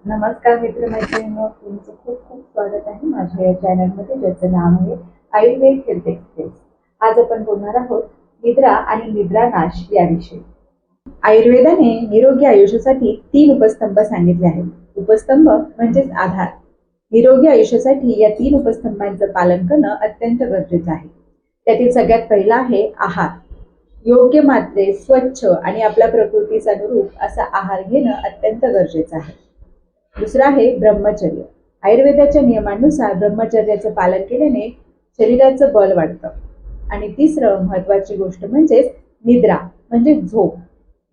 नमस्कार मित्रमैत्रिणींनो, तुमचं खूप खूप स्वागत आहे माझ्या या चॅनलमध्ये, ज्याचं नाव आहे आयुर्वेद हेल्थ एक्सप्रेस. आज आपण बोलणार आहोत निद्रा आणि निद्रानाश याविषयी. आयुर्वेदाने निरोगी आयुष्यासाठी 3 उपस्तंभ सांगितले आहेत. उपस्तंभ म्हणजेच आधार. निरोगी आयुष्यासाठी या 3 उपस्तंभांचं पालन करणं अत्यंत गरजेचं आहे. त्यातील सगळ्यात पहिला आहे आहार. योग्य मात्रे, स्वच्छ आणि आपल्या प्रकृतीचा अनुरूप असा आहार घेणं अत्यंत गरजेचं आहे. दुसरं आहे ब्रह्मचर्य. आयुर्वेदाच्या नियमानुसार ब्रह्मचर्याचं पालन केल्याने शरीराचं बल वाढतं. आणि तिसरं महत्वाची गोष्ट म्हणजे निद्रा म्हणजे झोप.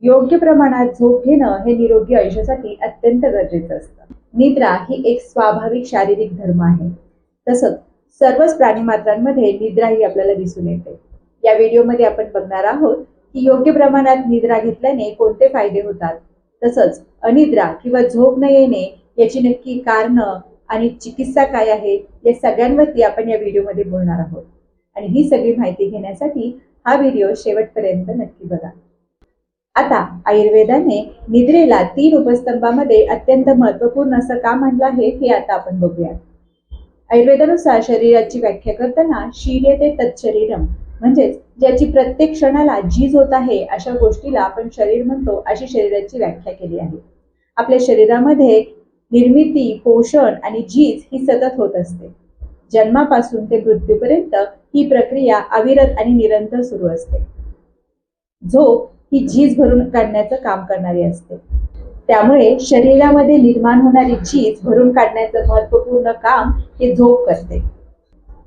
योग्य प्रमाणात झोप घेणं हे निरोगी आयुष्यासाठी अत्यंत गरजेचं असतं. निद्रा ही एक स्वाभाविक शारीरिक धर्म आहे. तसंच सर्वच प्राणीमात्रांमध्ये निद्रा ही आपल्याला दिसून येते. या व्हिडिओमध्ये आपण बघणार आहोत की योग्य प्रमाणात निद्रा घेतल्याने कोणते फायदे होतात, तसंच अनिद्रा किंवा झोप न येणे याची नक्की कारणं आणि चिकित्सा काय आहे या सगळ्यांवरती आपण या व्हिडिओमध्ये बोलणार आहोत. आणि ही सगळी माहिती घेण्यासाठी हा व्हिडिओ शेवटपर्यंत नक्की बघा. आता आयुर्वेदाने निद्रेला 3 उपस्तंभामध्ये अत्यंत महत्वपूर्ण असं का मानलं आहे हे आता आपण बघूया. आयुर्वेदानुसार शरीराची व्याख्या करताना शीर्यते तत्शरीरम म्हणजेच ज्याची प्रत्येक क्षणाला झीज होत आहे अशा गोष्टीला आपण शरीर म्हणतो, अशी शरीराची व्याख्या केली आहे. आपल्या शरीरामध्ये निर्मिती, पोषण आणि झीज ही सतत होत असते. जन्मापासून ते मृत्यूपर्यंत ही प्रक्रिया अविरत आणि निरंतर सुरू असते. झोप ही झीज भरून काढण्याचं काम करणारी असते. त्यामुळे शरीरामध्ये निर्माण होणारी झीज भरून काढण्याचं महत्वपूर्ण काम हे झोप करते.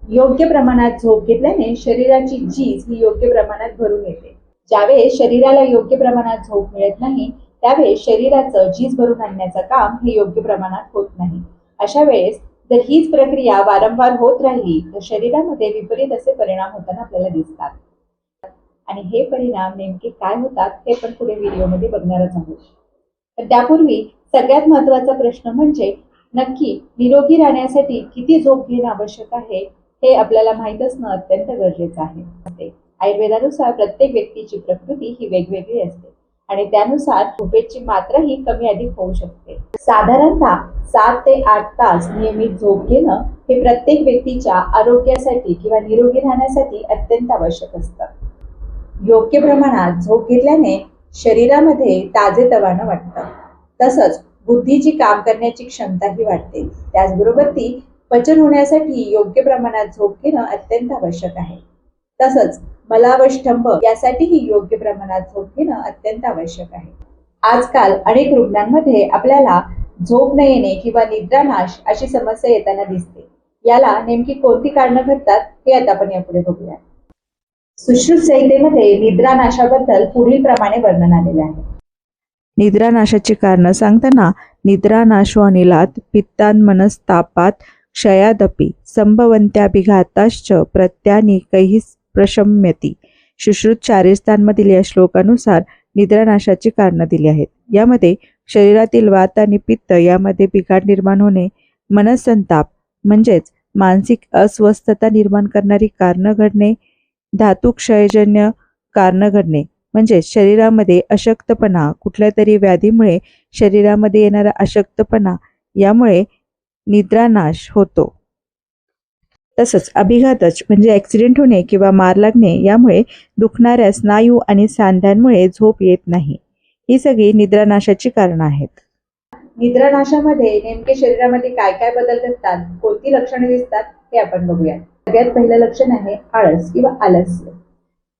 योग्य प्रमाणात झोप घेतल्याने शरीराची झीज ही योग्य प्रमाणात भरून येते. ज्यावेळेस शरीराला योग्य प्रमाणात झोप मिळत नाही त्यावेळेस शरीराचं झीज भरून आणण्याचं काम हे योग्य प्रमाणात होत नाही. अशा वेळेस जर हीच प्रक्रिया वारंवार होत राहिली तर शरीरामध्ये विपरीत असे परिणाम होताना आपल्याला दिसतात. आणि हे परिणाम नेमके काय होतात हे पण पुढे व्हिडिओमध्ये बघणारच आहोत. तर त्यापूर्वी सगळ्यात महत्वाचा प्रश्न म्हणजे नक्की निरोगी राहण्यासाठी किती झोप घेणं आवश्यक आहे हे आपल्याला माहित असणं अत्यंत गरजेचं आहे. आयुर्वेदानुसार प्रत्येक व्यक्तीची प्रकृती ही वेगवेगळी असते आणि त्यानुसार झोपेची मात्रा ही कमी अधिक होऊ शकते. साधारणतः 7 ते 8 तास नियमित झोप घेणं हे प्रत्येक व्यक्तीच्या आरोग्यासाठी किंवा निरोगी राहण्यासाठी अत्यंत आवश्यक असतं. योग्य प्रमाणात झोप घेतल्याने शरीरामध्ये ताजेतवानं वाटतं. तसंच बुद्धीची काम करण्याची क्षमताही वाढते. त्याचबरोबर ती पचन होण्यासाठी योग्य प्रमाणात झोप घेणं अत्यंत आवश्यक आहे. तसंच मलावष्टंभ यासाठीही योग्य प्रमाणात झोप घेणं अत्यंत आवश्यक आहे. आजकाल अनेक रुग्णांमध्ये आपल्याला झोप न येणे किंवा निद्रानाश अशी समस्या येताना दिसते. याला नेमकी कोणती कारणं घडतात हे आता आपण यापुढे बघूया. सुश्रुत संहितेमध्ये निद्रानाशाबद्दल पुढील प्रमाणे वर्णन आलेले आहे. निद्रानाशाची कारणं सांगताना निद्रानाशो अनिलात पित्तान मनस्तापात क्षयादपि संभवन्त्याभिघाताश्च प्रत्यानिकैः प्रशम्यति. सुश्रुत चारिस्थानमधील या श्लोकानुसार निद्रानाशाची कारणं दिली आहेत. यामध्ये शरीरातील वात आणि पित्त यामध्ये बिघाड निर्माण होणे, मनसंताप म्हणजेच मानसिक अस्वस्थता निर्माण करणारी कारणं घडणे, धातुक्षयजन्य कारणं घडणे म्हणजे शरीरामध्ये अशक्तपणा, कुठल्या तरी व्याधीमुळे शरीरामध्ये येणारा अशक्तपणा यामुळे निद्रानाश होतो. तसंच अभिघातच म्हणजे ऍक्सिडेंट होणे किंवा मार लागणे यामुळे दुखणाऱ्या स्नायू आणि सांध्यांमुळे झोप येत नाही. ही सगळी निद्रानाशाची कारणं आहेत. निद्रानाशामध्ये नेमके शरीरामध्ये काय काय बदल घडतात, कोणती लक्षणे दिसतात हे आपण बघूया. सगळ्यात पहिलं लक्षण आहे आळस किंवा आलस्य.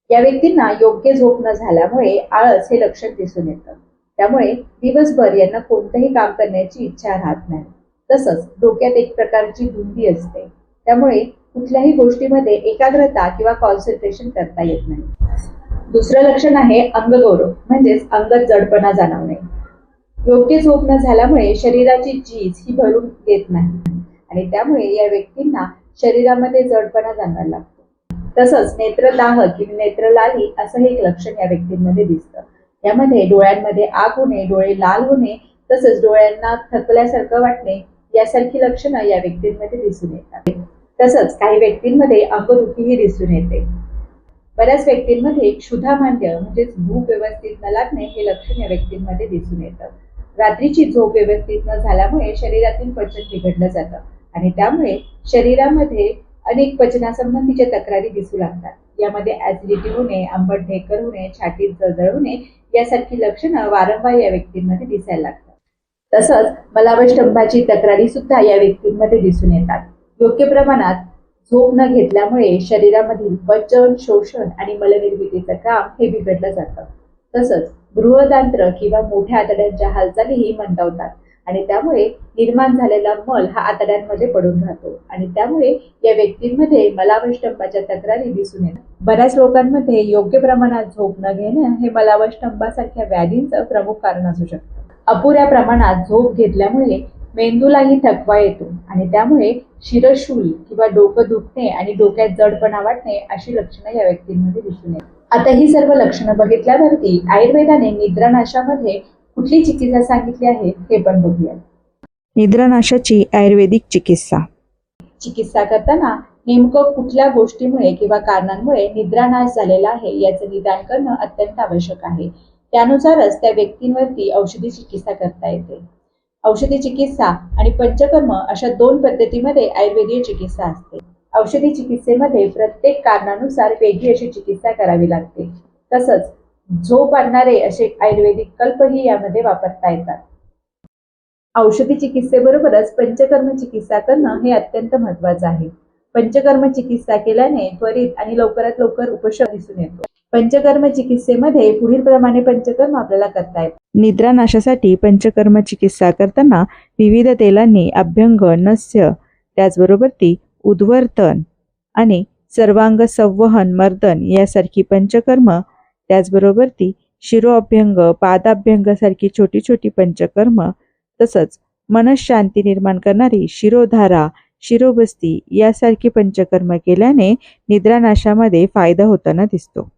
या व्यक्तींना योग्य झोप न झाल्यामुळे आळस हे लक्षण दिसून येतं. त्यामुळे दिवसभर यांना कोणतंही काम करण्याची इच्छा राहत नाही. तसंच डोक्यात एक प्रकारची धुंदी असते. त्यामुळे कुठल्याही गोष्टीमध्ये एकाग्रता किंवा कॉन्सन्ट्रेशन करता येत नाही. दुसरं लक्षण आहे अंगगौरव म्हणजेच अंगात जडपणा जाणवणे. योग्य झोप न झाल्यामुळे शरीराची झीज ही भरून येत नाही आणि त्यामुळे या व्यक्तींना शरीरामध्ये जडपणा जाणवायला लागतो. तसंच नेत्रदाह किंवा नेत्रलाली असं एक लक्षण या व्यक्तींमध्ये दिसतं. यामध्ये डोळ्यांमध्ये आग होणे, डोळे लाल होणे, तसंच डोळ्यांना थकल्यासारखं वाटणे यासारखी लक्षणं या व्यक्तींमध्ये दिसून येतात. तसंच काही व्यक्तींमध्ये अंगदुखीही दिसून येते. बऱ्याच व्यक्तींमध्ये क्षुधामांद्य म्हणजेच भूक व्यवस्थित न लागणे हे लक्षण या व्यक्तींमध्ये दिसून येतं. रात्रीची झोप व्यवस्थित न झाल्यामुळे शरीरातील पचन बिघडलं जातं आणि त्यामुळे शरीरामध्ये अनेक पचनासंबंधीच्या तक्रारी दिसू लागतात। यामध्ये ऍसिडिटी होणे, आंबट ढेकर होणे, छातीत जळजळ होणे यासारखी लक्षणं वारंवार या व्यक्तींमध्ये दिसायला लागतात। तसंच मलावष्टंभाची तक्रारी सुद्धा या व्यक्तींमध्ये दिसून येतात। योग्य प्रमाणात झोप न घेतल्यामुळे शरीरामधील पचन, शोषण आणि मलनिर्मितीचं काम हे बिघडलं जातं। तसंच बृहदांत्र किंवा मोठ्या आतड्यांच्या हालचालीही मंदावतात आणि त्यामुळे निर्माण झालेला मल हा आतड्यांमध्ये पडून राहतो आणि त्यामुळे या व्यक्तींमध्ये मलावष्टंभाच्या तक्रारी दिसून येतात। बऱ्याच लोकांमध्ये योग्य प्रमाणात झोप न घेणं हे मलावष्टंभासारख्या व्याधींचं प्रमुख कारण असू शकतं। अपुऱ्या प्रमाणात झोप घेतल्यामुळे मेंदूलाही थकवा येतो आणि त्यामुळे शिरशूल किंवा डोकं दुखणे आणि डोक्यात जडपणा वाटणे अशी लक्षणं या व्यक्तींमध्ये दिसून येतात। आता ही सर्व लक्षणं बघितल्यावरती आयुर्वेदाने निद्रानाशामध्ये कुठली चिकित्सा सांगितली आहे हे पण बघूया। निद्रानाशाची आयुर्वेदिक चिकित्सा करताना नेमकं कुठल्या गोष्टीमुळे किंवा कारणांमुळे निद्रानाश झालेला आहे याचं निदान करणं अत्यंत आवश्यक आहे। त्यानुसारच त्या व्यक्तींवरती औषधी चिकित्सा करता येते। औषधी चिकित्सा आणि पंचकर्म अशा दोन पद्धतीमध्ये आयुर्वेदीय चिकित्सा असते। औषधी चिकित्सेमध्ये प्रत्येक कारणानुसार वेगळी अशी चिकित्सा करावी लागते। तसंच झोप आणणारे असे आयुर्वेदिक कल्पही यामध्ये वापरता येतात। औषधी चिकित्सेबरोबरच पंचकर्म चिकित्सा करणं हे अत्यंत महत्त्वाचं आहे। पंचकर्म चिकित्सा केल्याने त्वरित आणि लवकरात लवकर उपशम दिसून येतो। पंचकर्म चिकित्सेमध्ये पुढील प्रमाणे पंचकर्म आपल्याला करता येतात। निद्रानाशासाठी पंचकर्म चिकित्सा करताना विविध तेलांनी अभ्यंग, नस्य, त्याचबरोबर ती उद्वर्तन आणि सर्वांग संवहन मर्दन यासारखी पंचकर्म, त्याचबरोबर ती शिरोअभ्यंग, पादाभ्यंग सारखी छोटी छोटी पंचकर्म, तसंच मनशांती निर्माण करणारी शिरोधारा, शिरोबस्ती यासारखी पंचकर्म केल्याने निद्रानाशामध्ये फायदा होताना दिसतो।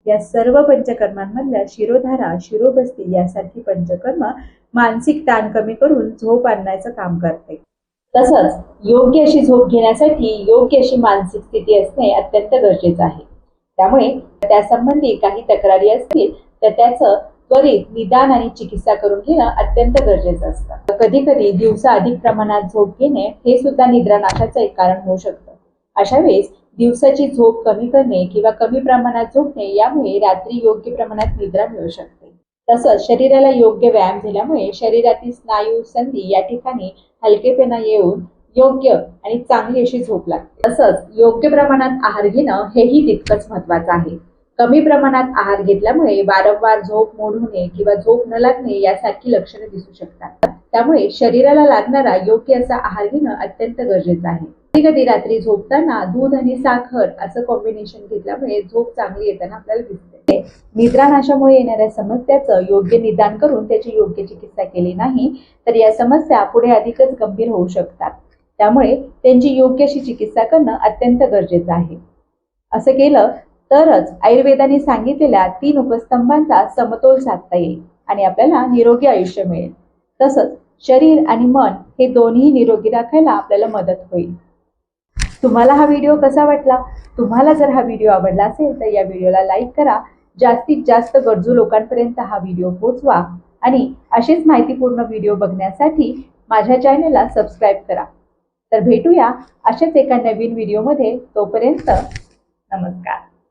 या सर्व पंचकर्मांमधल्या शिरोधारा, शिरोबस्ती यासारखी पंचकर्म मानसिक ताण कमी करून झोप आणण्याचं काम करते। तसंच योग्य अशी झोप घेण्यासाठी योग्य अशी मानसिक स्थिती असणे अत्यंत गरजेचं आहे। त्यामुळे त्यासंबंधी काही तक्रारी असतील तर त्याचं त्वरित निदान आणि चिकित्सा करून घेणं अत्यंत गरजेचं असतं। कधी कधी दिवसा अधिक प्रमाणात झोप घेणे हे सुद्धा निद्रानाशाचं एक कारण होऊ शकतं। अशा वेळेस दिवसाची झोप कमी करणे किंवा कमी प्रमाणात झोपणे यामुळे रात्री योग्य प्रमाणात निद्रा मिळू शकते। तसंच शरीराला योग्य व्यायाम दिल्यामुळे शरीरातील स्नायू, संधी या ठिकाणी हलकेपणा येऊन योग्य आणि चांगली अशी झोप लागते। तसंच योग्य प्रमाणात आहार घेणं हेही तितकंच महत्त्वाचं आहे। कमी प्रमाणात आहार घेतल्यामुळे वारंवार झोप मोड होणे किंवा झोप न लागणे यासारखी लक्षणे दिसू शकतात। त्यामुळे शरीराला लागणारा योग्य असा आहार घेणं अत्यंत गरजेचं आहे। कधी कधी रात्री झोपताना दूध आणि साखर असं कॉम्बिनेशन घेतल्यामुळे झोप चांगली येताना आपल्याला दिसते। निद्रानाशामुळे येणाऱ्या समस्याचं योग्य निदान करून त्याची योग्य चिकित्सा केली नाही तर या समस्या पुढे अधिकच गंभीर होऊ शकतात। त्यामुळे त्यांची योग्य अशी चिकित्सा करणं अत्यंत गरजेचं आहे। असं केलं तरच आयुर्वेदाने सांगितलेल्या 3 उपस्तंभांचा समतोल साधता येईल आणि आपल्याला निरोगी आयुष्य मिळेल। तसंच शरीर आणि मन हे दोन्ही निरोगी राखायला आपल्याला मदत होईल। तुम्हाला हा व्हिडिओ कसा वाटला? तुम्हाला जर हा व्हिडिओ आवडला असेल तर या व्हिडिओला लाईक करा, जास्तीत जास्त गरजू लोकांपर्यंत हा व्हिडिओ पोहोचवा आणि असेच माहितीपूर्ण व्हिडिओ बघण्यासाठी माझ्या चॅनलला सबस्क्राईब करा। तर भेटूया अशाच एका नवीन व्हिडिओमध्ये। तोपर्यंत नमस्कार।